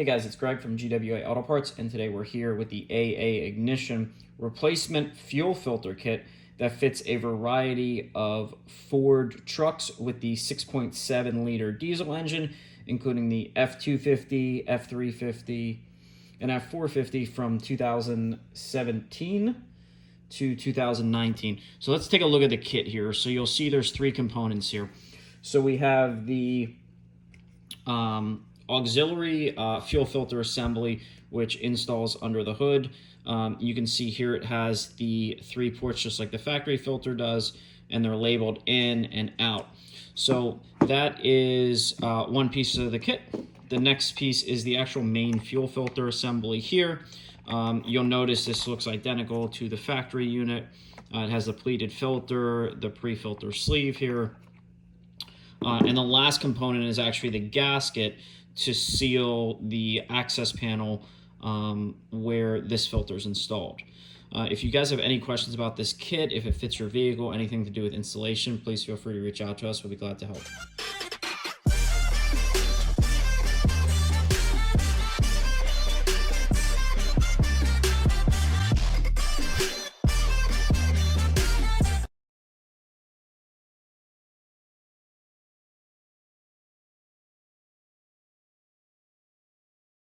Hey guys, it's Greg from GWA Auto Parts, and today we're here with the AA Ignition replacement fuel filter kit that fits a variety of Ford trucks with the 6.7 liter diesel engine, including the F250, F350, and F450 from 2017 to 2019. So let's take a look at the kit here. So you'll see there's three components here. So we have the auxiliary fuel filter assembly, which installs under the hood. You can see here it has the three ports just like the factory filter does, and they're labeled in and out. So that is one piece of the kit. The next piece is the actual main fuel filter assembly here. You'll notice this looks identical to the factory unit. It has the pleated filter, the pre-filter sleeve here. And the last component is actually the gasket to seal the access panel where this filter is installed. If you guys have any questions about this kit, if it fits your vehicle, anything to do with installation, please feel free to reach out to us. We'll be glad to help.